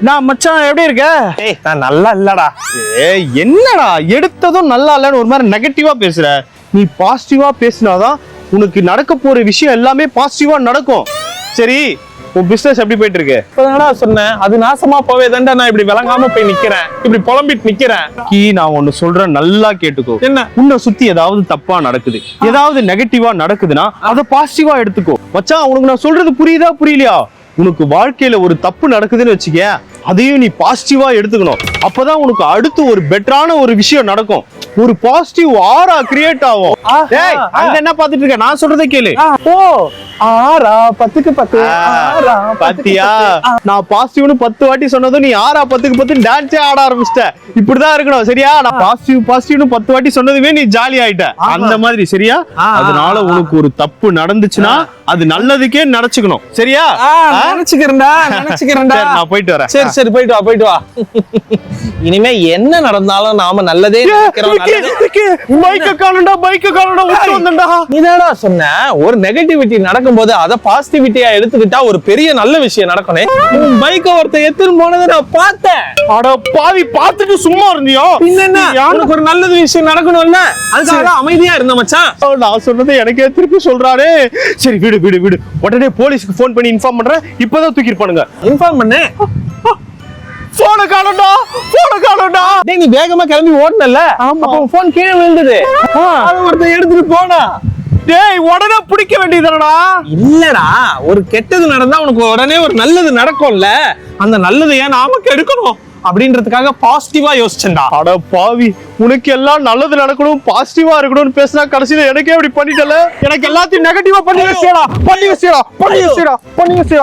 நான் மச்சான் எப்படி இருக்க? நான் நல்லா இல்லடா. என்னடா எடுத்ததும் நல்லா இல்லன்னு ஒரு மாதிரி நெகட்டிவா பேசுற? நீ பாசிட்டிவா பேசினாதான் உனக்கு நடக்க போற விஷயம் எல்லாமே பாசிட்டிவா நடக்கும். சரி, உன் பிசினஸ் எப்படி போயிட்டு இருக்கு? இப்பதானடா சொன்னேன், அது நாசமா போவே தான்டா நான் இப்படி விளங்காம போய் நிக்கிறேன், இப்படி புலம்பிட்டு நிக்கிறேன். நான் ஒண்ணு சொல்றேன், நல்லா கேட்டுக்கோ. என்ன? உன்னை சுத்தி ஏதாவது தப்பா நடக்குது, ஏதாவது நெகட்டிவா நடக்குதுன்னா அதை பாசிட்டிவா எடுத்துக்கோ. மச்சான், உனக்கு நான் சொல்றது புரியுதா புரியலையா? உனக்கு வாழ்க்கையில ஒரு தப்பு நடக்குதுன்னு வச்சுக்க, அதையும் நீ பாசிட்டிவா எடுத்துக்கணும். அப்பதான் உனக்கு அடுத்து ஒரு பெட்டரான ஒரு விஷயம் நடக்கும். ஒரு பாசிட்டிவ் ஆரா கிரியேட் ஆகும். அங்க என்ன பாத்துட்டு இருக்க? நான் சொல்றதை கேளு. ஓ, ஆறா 10க்கு 10. பாத்தியா, நான் பாசிட்டிவ்னு 10 வாட்டி சொன்னதும் நீ ஆறா 10க்கு 10 டான்ஸே ஆட ஆரம்பிச்சிட்ட. இப்படிதான் இருக்கணும், சரியா? நான் பாசிட்டிவ்னு 10 வாட்டி சொன்னதுமே நீ ஜாலி ஆயிட்ட. அந்த மாதிரி, சரியா? அதனால உனக்கு ஒரு தப்பு நடந்துச்சுன்னா அது நல்லதுக்கே நினைச்சுக்கணும், சரியா? நினைச்சுக்கிறேன்டா. நான் போயிட்டு வரேன். சரி, போயிட்டு வா. இனிமே என்ன நடந்தாலும் நாம நல்லதே நினைக்கிறோம். நீதாடா சொன்ன, ஒரு நெகட்டிவிட்டி நடக்கும்போது அத பாசிட்டிவிட்டியா எடுத்துக்கிட்டா ஒரு பெரிய நல்ல விஷயம் நடக்கணும். பைக்க ஒருத்த எடுத்துன்னு போனதை நான் பார்த்தேன். அட பாவி, பார்த்துட்டு சும்மா இருந்தியோ? என்னன்னா உனக்கு ஒரு நல்லது விஷயம் நடக்கணும்ல, அதுக்காக அமைதியா இருந்த மச்சான். நான் சொன்னதை எனக்கே திருப்பி சொல்றானே. சரி, விடு. உடனே போலீஸ்க்கு போன் பண்ணி இன்ஃபார்ம் பண்றேன். இப்பதான் தூக்கிருப்பானுங்க. இன்ஃபார்ம் பண்ணு. போன காலம்டா. டேய், நீ வேகமா கிளம்பி ஓடுனல, அப்ப போன் கீழே விழுந்தது. அத ஒருத்தன் எடுத்துட்டு போனா. டேய், உடனே பிடிக்க வேண்டியதுடா. இல்லடா, ஒரு கெட்டது நடந்தா உனக்கு உடனே ஒரு நல்லது நடக்கும்ல, அந்த நல்லது ஏன் நாம கெடுக்கணும் அப்படின்றதுக்காக பாசிட்டிவா யோசிச்சேன்டா. அட பாவி, உனக்கு எல்லாம் நல்லது நடக்கணும், பாசிட்டிவா இருக்கணும்னு பேசினா கடைசியில எனக்கே இப்படி பண்ணிட்டல. எனக்கு எல்லாத்தையும் நெகட்டிவா பண்ணி வச்சியடா.